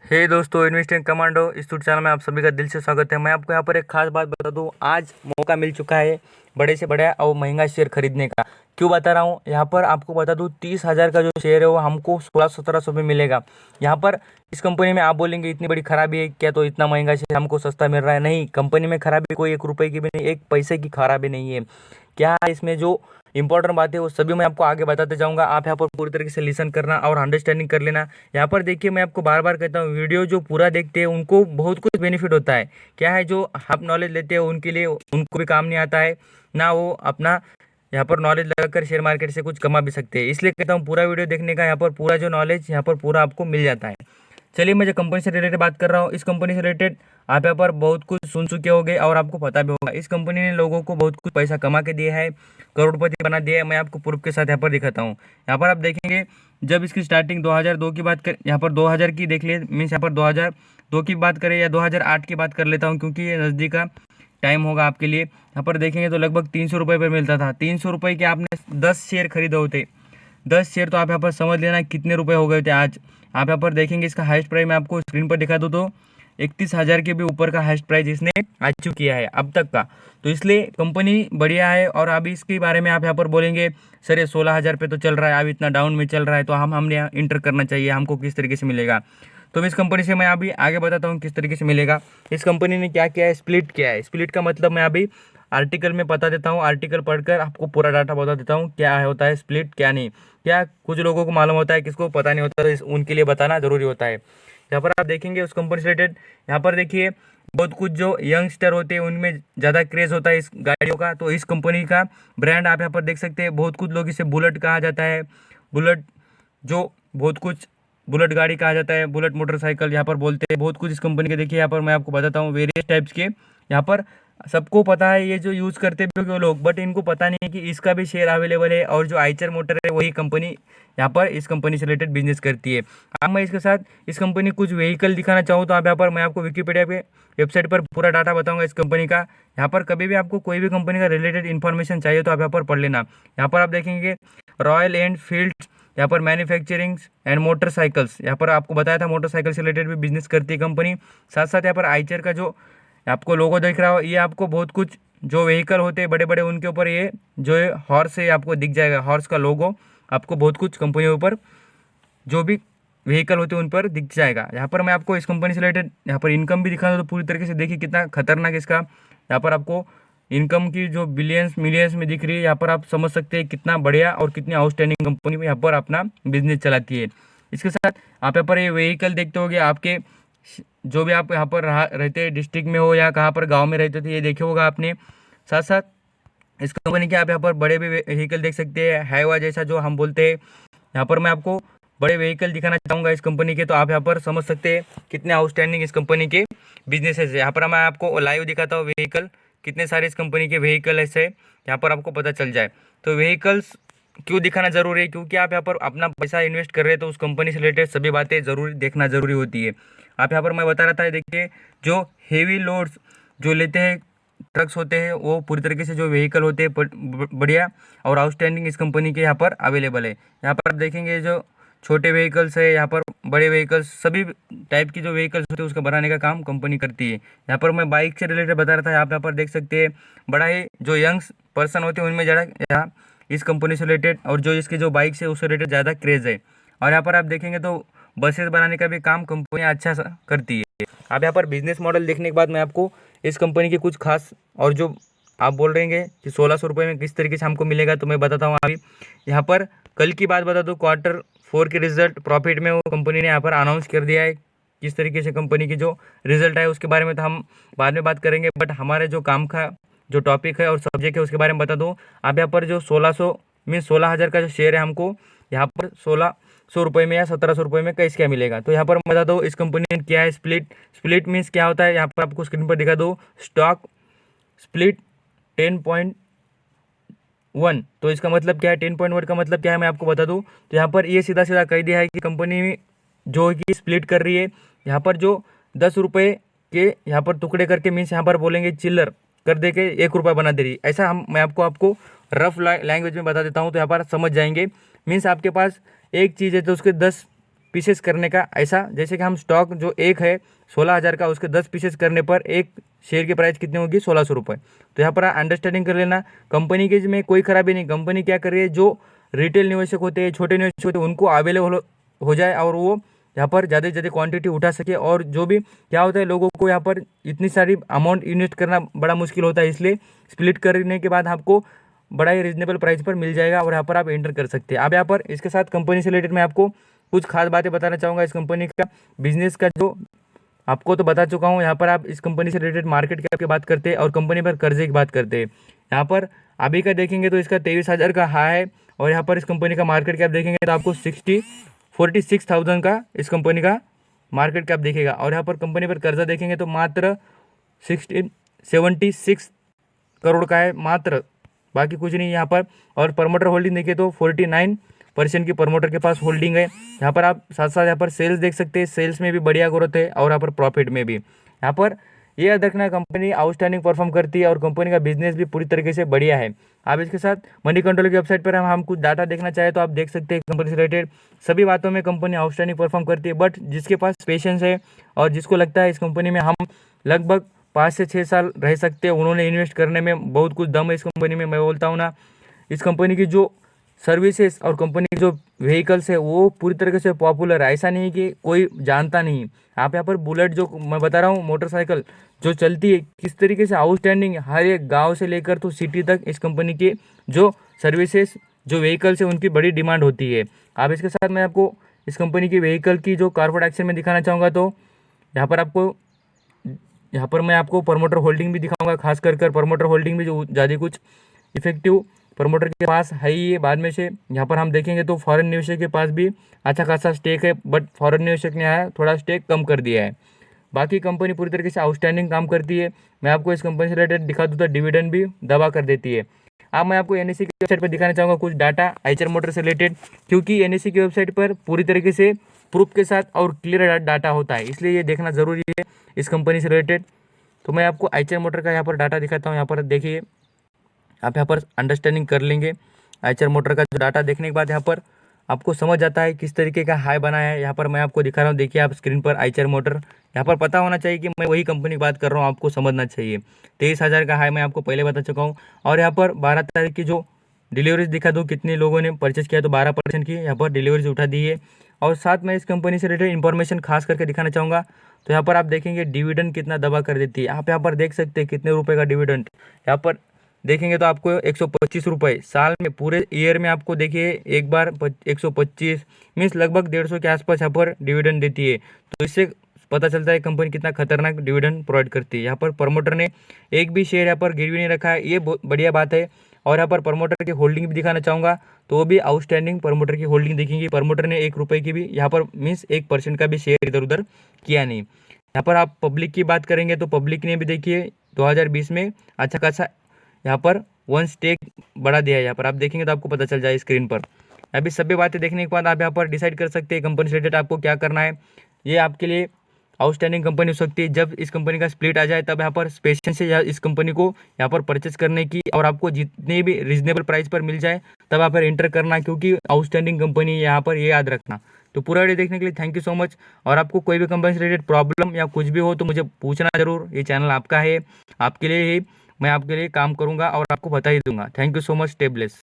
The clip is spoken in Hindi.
हे दोस्तों, इन्वेस्टिंग कमांडो इस यूट्यूब चैनल में आप सभी का दिल से स्वागत है। मैं आपको यहाँ पर एक खास बात बता दूँ। आज मौका मिल चुका है बड़े से बड़ा और महंगा शेयर खरीदने का। क्यों बता रहा हूँ, यहाँ पर आपको बता दूँ 30,000 का जो शेयर है वो हमको 1600-1700 में मिलेगा। यहाँ पर इस कंपनी में आप बोलेंगे इतनी बड़ी खराबी है क्या, तो इतना महंगा शेयर हमको सस्ता मिल रहा है? नहीं, कंपनी में खराबी कोई 1 रुपए की भी नहीं, 1 पैसे की खराबी नहीं है। क्या है इसमें जो इंपॉर्टेंट बात है वो सभी मैं आपको आगे बताते जाऊंगा। आप यहाँ पर पूरी तरीके से लिसन करना और अंडरस्टैंडिंग कर लेना। यहाँ पर देखिए, मैं आपको बार बार कहता हूँ, वीडियो जो पूरा देखते हैं उनको बहुत कुछ बेनिफिट होता है। क्या है, जो आप नॉलेज लेते हैं उनके लिए उनको भी काम नहीं आता है ना, वो अपना यहाँ पर नॉलेज लगाकर शेयर मार्केट से कुछ कमा भी सकते हैं। इसलिए कहता हूँ पूरा वीडियो देखने का, यहाँ पर पूरा जो नॉलेज यहाँ पर पूरा आपको मिल जाता है। चलिए, मैं जो कंपनी से रिलेटेड बात कर रहा हूँ, इस कंपनी से रिलेटेड आप यहाँ पर बहुत कुछ सुन चुके होंगे और आपको पता भी होगा। इस कंपनी ने लोगों को बहुत कुछ पैसा कमा के दिया है, करोड़पति बना दिया है। मैं आपको प्रूफ के साथ यहाँ पर दिखाता हूँ। यहाँ पर आप देखेंगे, जब इसकी स्टार्टिंग 2002 की बात कर, यहाँ पर 2000 की देख लिए, मीन्स यहाँ पर 2002 की बात करें या 2008 की बात कर लेता हूँ, क्योंकि ये नज़दीक का टाइम होगा आपके लिए। यहाँ पर देखेंगे तो लगभग 300 रुपये पर मिलता था। 300 रुपये के आपने 10 शेयर खरीदे होते, 10 शेयर, तो आप यहाँ पर समझ लेना कितने रुपए हो गए थे आज। आप यहाँ पर देखेंगे इसका हाईएस्ट प्राइस मैं आपको स्क्रीन पर दिखा दूँ तो 31,000 के भी ऊपर का हाईएस्ट प्राइस इसने अचीव किया है अब तक का। तो इसलिए कंपनी बढ़िया है। और अभी इसके बारे में आप यहाँ पर बोलेंगे सर ये 16,000 पे तो चल रहा है, अभी इतना डाउन में चल रहा है, तो हमने इंटर करना चाहिए, हमको किस तरीके से मिलेगा? तो इस कंपनी से मैं अभी आगे बताता हूँ किस तरीके से मिलेगा। इस कंपनी ने क्या किया है, स्प्लिट किया है। स्प्लिट का मतलब मैं अभी आर्टिकल में बता देता हूँ, आर्टिकल पढ़कर आपको पूरा डाटा बता देता हूँ क्या होता है स्प्लिट, क्या नहीं। क्या कुछ लोगों को मालूम होता है, किसको पता नहीं होता, तो उनके लिए बताना जरूरी होता है। यहाँ पर आप देखेंगे उस कंपनी से रिलेटेड, यहाँ पर देखिए बहुत कुछ जो यंगस्टर होते हैं उनमें ज़्यादा क्रेज होता है इस गाड़ियों का। तो इस कंपनी का ब्रांड आप यहाँ पर देख सकते हैं। बहुत कुछ लोग इसे बुलेट कहा जाता है, बुलेट जो बहुत कुछ बुलेट गाड़ी कहा जाता है, बुलेट मोटरसाइकिल यहाँ पर बोलते हैं। बहुत कुछ इस कंपनी के देखिए, यहाँ पर मैं आपको बताता हूँ वेरियस टाइप्स के। यहाँ पर सबको पता है ये जो यूज़ करते भी होंगे लोग, बट इनको पता नहीं है कि इसका भी शेयर अवेलेबल है। और जो आइचर मोटर है वही कंपनी यहाँ पर इस कंपनी से रिलेटेड बिजनेस करती है। अब मैं इसके साथ इस कंपनी कुछ व्हीकल दिखाना चाहूँ तो आप यहाँ पर मैं आपको विकीपीडिया पे वेबसाइट पर पूरा डाटा बताऊंगा इस कंपनी का। यहाँ पर कभी भी आपको कोई भी कंपनी का रिलेटेड इन्फॉर्मेशन चाहिए तो आप यहाँ पर पढ़ लेना। यहाँ पर आप देखेंगे रॉयल एनफील्ड, यहाँ पर मैन्युफैक्चरिंग एंड मोटरसाइकिल्स, यहाँ पर आपको बताया था मोटरसाइकिल से रिलेटेड भी बिजनेस करती है कंपनी। साथ साथ यहाँ पर आइचर का जो आपको लोगो दिख रहा हो, ये आपको बहुत कुछ जो व्हीकल होते हैं बड़े बड़े उनके ऊपर ये जो हॉर्स है आपको दिख जाएगा, हॉर्स का लोगो आपको बहुत कुछ कंपनियों ऊपर जो भी व्हीकल होते हैं उन पर दिख जाएगा। यहाँ पर मैं आपको इस कंपनी से रिलेटेड यहाँ पर इनकम भी दिखा दूँ तो पूरी तरीके से देखिए कितना खतरनाक इसका यहाँ पर आपको इनकम की जो बिलियंस मिलियंस में दिख रही है। यहाँ पर आप समझ सकते हैं कितना बढ़िया और कितनी आउटस्टैंडिंग कंपनी यहाँ पर अपना बिजनेस चलाती है। इसके साथ आप यहाँ पर ये व्हीकल देखते होगे, आपके जो भी आप यहाँ पर रहते हैं, डिस्ट्रिक्ट में हो या कहाँ पर गाँव में रहते थे, ये देखे होगा आपने। साथ साथ इस कंपनी के आप यहाँ पर बड़े भी व्हीकल देख सकते हैं, हाईवा जैसा जो हम बोलते हैं। यहाँ पर मैं आपको बड़े व्हीकल दिखाना चाहूँगा इस कंपनी के, तो आप यहाँ पर समझ सकते हैं कितने आउटस्टैंडिंग इस कंपनी के बिजनेसेस है। यहाँ पर मैं आपको लाइव दिखाता हूँ व्हीकल, कितने सारे इस कंपनी के व्हीकल ऐसे यहाँ पर आपको पता चल जाए। तो व्हीकल्स क्यों दिखाना जरूरी है, क्योंकि आप यहाँ पर अपना पैसा इन्वेस्ट कर रहे हैं तो उस कंपनी से रिलेटेड सभी बातें जरूरी देखना जरूरी होती है। आप यहाँ पर मैं बता रहा था, देखिए जो हेवी लोड्स जो लेते हैं ट्रक्स होते हैं वो पूरी तरीके से जो व्हीकल होते हैं बढ़िया और आउटस्टैंडिंग इस कंपनी के यहाँ पर अवेलेबल है। यहाँ पर आप देखेंगे जो छोटे व्हीकल्स है, यहाँ पर बड़े व्हीकल्स, सभी टाइप की जो व्हीकल्स होते हैं उसका बनाने का काम कंपनी करती है। यहाँ पर मैं बाइक से रिलेटेड बता रहा था, आप यहाँ पर देख सकते हैं बड़ा ही जो यंग्स पर्सन होते हैं उनमें ज़्यादा यहाँ इस कंपनी से रिलेटेड और जो इसके जो बाइक्स है उससे रिलेटेड ज़्यादा क्रेज़ है। और यहाँ पर आप देखेंगे तो बसेस बनाने का भी काम कंपनी अच्छा करती है। आप यहाँ पर बिजनेस मॉडल देखने के बाद मैं आपको इस कंपनी के कुछ खास और जो आप बोल रहे हैं कि 1600 रुपये में किस तरीके से हमको मिलेगा, तो मैं बताता हूँ अभी। यहाँ पर कल की बात बता दूँ, Q4 के रिजल्ट प्रॉफिट में वो कंपनी ने यहाँ पर अनाउंस कर दिया है। किस तरीके से कंपनी की जो रिजल्ट है उसके बारे में तो हम बाद में बात करेंगे, बट हमारे जो काम का जो टॉपिक है और सब्जेक्ट है उसके बारे में बता दूँ। आप यहाँ पर जो 1600 मीन्स 16,000 का जो शेयर है हमको यहाँ पर 1600 रुपये में या 1700 रुपये में कैसे क्या मिलेगा। तो यहाँ पर मैं बता दूँ इस कंपनी ने क्या है स्प्लिट। स्प्लिट मीन्स क्या होता है, यहाँ पर आपको स्क्रीन पर दिखा दो, स्टॉक स्प्लिट 10.1। तो इसका मतलब क्या है, 10.1 का मतलब क्या है मैं आपको बता दूँ। तो यहाँ पर ये सीधा सीधा कह दिया है कि कंपनी जो कि स्प्लिट कर रही है, यहाँ पर जो 10 रुपये के यहाँ पर टुकड़े करके मीन्स यहाँ पर बोलेंगे चिल्लर कर दे के 1 रुपया बना दे रही है। ऐसा मैं आपको रफ लैंग्वेज में बता देता हूँ तो यहाँ पर समझ जाएंगे। मीन्स आपके पास एक चीज़ है तो उसके 10 पीसेस करने का, ऐसा जैसे कि हम स्टॉक जो एक है 16,000 का, उसके 10 पीसेस करने पर एक शेयर की प्राइस कितनी होगी, 1600 रुपये। तो यहाँ पर अंडरस्टैंडिंग कर लेना। कंपनी के में कोई खराबी नहीं, कंपनी क्या कर रही है, जो रिटेल निवेशक होते हैं, छोटे निवेशक होते हैं, उनको अवेलेबल हो जाए और वो यहाँ पर ज़्यादा से ज़्यादा क्वांटिटी उठा सके। और जो भी क्या होता है, लोगों को यहाँ पर इतनी सारी अमाउंट इन्वेस्ट करना बड़ा मुश्किल होता है, इसलिए स्प्लिट करने के बाद आपको बड़ा ही रीजनेबल प्राइस पर मिल जाएगा और यहाँ पर आप एंटर कर सकते हैं। अब यहाँ पर इसके साथ कंपनी से रिलेटेड मैं आपको कुछ खास बातें बताना चाहूँगा। इस कंपनी का बिजनेस का जो आपको तो बता चुका हूँ। यहाँ पर आप इस कंपनी से रिलेटेड मार्केट कैप की बात करते हैं और कंपनी पर कर्जे की बात करते हैं। यहाँ पर अभी का देखेंगे तो इसका 23,000 का हाई है और यहाँ पर इस कंपनी का मार्केट कैप देखेंगे तो आपको 46,000 का इस कंपनी का मार्केट कैप दिखेगा। और यहाँ पर कंपनी पर कर्जा देखेंगे तो मात्र 76 करोड़ का है मात्र, बाकी कुछ नहीं यहाँ पर। और प्रमोटर होल्डिंग देखिए तो 49% की प्रमोटर के पास होल्डिंग है। यहाँ पर आप साथ साथ यहाँ पर सेल्स देख सकते हैं, सेल्स में भी बढ़िया ग्रोथ है और यहाँ पर प्रॉफिट में भी। यहाँ पर ये याद रखना, कंपनी आउटस्टैंडिंग परफॉर्म करती है और कंपनी का बिजनेस भी पूरी तरीके से बढ़िया है। आप इसके साथ मनी कंट्रोल की वेबसाइट पर हम कुछ डाटा देखना चाहे तो आप देख सकते हैं। कंपनी से रिलेटेड सभी बातों में कंपनी आउटस्टैंडिंग परफॉर्म करती है, बट जिसके पास पेशेंस है और जिसको लगता है इस कंपनी में हम लगभग 5 से 6 साल रह सकते हैं, उन्होंने इन्वेस्ट करने में बहुत कुछ दम है इस कंपनी में। मैं बोलता हूँ ना, इस कंपनी की जो सर्विसेज और कंपनी के जो व्हीकल्स है वो पूरी तरीके से पॉपुलर है, ऐसा नहीं कि कोई जानता नहीं। आप यहाँ पर बुलेट जो मैं बता रहा हूँ, मोटरसाइकिल जो चलती है किस तरीके से आउटस्टैंडिंग, हर एक गांव से लेकर तो सिटी तक इस कंपनी के जो सर्विसेज जो व्हीकल्स है उनकी बड़ी डिमांड होती है। आप इसके साथ मैं आपको इस कंपनी की व्हीकल की जो कार्पोरेट एक्शन में दिखाना चाहूँगा, तो यहाँ पर मैं आपको प्रमोटर होल्डिंग भी दिखाऊंगा। खास कर प्रमोटर होल्डिंग भी जो ज़्यादा कुछ इफेक्टिव प्रमोटर के पास है ही है। बाद में से यहाँ पर हम देखेंगे तो फॉरेन निवेशक के पास भी अच्छा खासा स्टेक है, बट फॉरेन निवेशक ने आया थोड़ा स्टेक कम कर दिया है। बाकी कंपनी पूरी तरीके से आउटस्टैंडिंग काम करती है। मैं आपको इस कंपनी से रिलेटेड दिखा दूँ तो डिविडेंड भी दबा कर देती है। अब मैं आपको एनएससी की वेबसाइट पर दिखाना चाहूँगा कुछ डाटा आइचर मोटर से रिलेटेड, क्योंकि एनएससी की वेबसाइट पर पूरी तरीके से प्रूफ के साथ और क्लियर डाटा होता है, इसलिए ये देखना ज़रूरी है इस कंपनी से रिलेटेड। तो मैं आपको आइचर मोटर का यहाँ पर डाटा दिखाता हूँ। यहाँ पर देखिए, आप यहाँ पर अंडरस्टैंडिंग कर लेंगे आइचर मोटर का जो डाटा देखने के बाद यहाँ पर आपको समझ आता है किस तरीके का हाई बनाया है। यहाँ पर मैं आपको दिखा रहा हूँ, देखिए आप स्क्रीन पर आइचर मोटर। यहाँ पर पता होना चाहिए कि मैं वही कंपनी की बात कर रहा हूँ, आपको समझना चाहिए। 23,000 का हाई मैं आपको पहले बता चुका हूँ। और यहाँ पर 12 तारीख की जो डिलीवरीज दिखा दूँ, कितने लोगों ने परचेस किया, तो 12% की यहाँ पर डिलीवरीज उठा दी है। और साथ में इस कंपनी से रिलेटेड इन्फॉर्मेशन खास करके दिखाना चाहूँगा। तो यहाँ पर आप देखेंगे डिविडेंड कितना दबा कर देती है। आप यहाँ पर देख सकते हैं कितने रुपए का डिविडेंड यहाँ पर देखेंगे तो आपको 125 रुपये साल में, पूरे ईयर में आपको देखिए एक बार 125 मीन्स लगभग 150 के आसपास यहाँ पर डिविडेंड देती है। तो इससे पता चलता है कंपनी कितना खतरनाक डिविडेंड प्रोवाइड करती है। यहाँ पर प्रमोटर ने एक भी शेयर यहाँ पर गिरवी नहीं रखा है, ये बहुत बढ़िया बात है। और यहाँ पर प्रमोटर की होल्डिंग भी दिखाना चाहूँगा, तो वो भी आउटस्टैंडिंग प्रमोटर की होल्डिंग देखेंगे। प्रमोटर ने 1 रुपये की भी यहाँ पर मीन्स 1% का भी शेयर इधर उधर किया नहीं। यहाँ पर आप पब्लिक की बात करेंगे तो पब्लिक ने भी देखिए 2020 में अच्छा खासा यहाँ पर 1 स्टेक बढ़ा दिया है। यहाँ पर आप देखेंगे तो आपको पता चल जाए स्क्रीन पर। अभी सभी बातें देखने के बाद आप यहाँ पर डिसाइड कर सकते हैं कंपनी से रिलेटेड आपको क्या करना है। ये आपके लिए आउटस्टैंडिंग कंपनी हो सकती है। जब इस कंपनी का स्प्लिट आ जाए तब यहाँ पर स्पेशल से इस कंपनी को यहाँ पर परचेस करने की, और आपको जितने भी रीजनेबल प्राइस पर मिल जाए तब यहाँ पर एंटर करना, क्योंकि आउटस्टैंडिंग कंपनी यहाँ पर ये याद रखना। तो पूरा वीडियो देखने के लिए थैंक यू सो मच। और आपको कोई भी कंपनी से रिलेटेड प्रॉब्लम या कुछ भी हो तो मुझे पूछना जरूर, ये चैनल आपका है, आपके लिए ही मैं आपके लिए काम करूँगा और आपको बता ही दूंगा। Thank you so much, stay bless.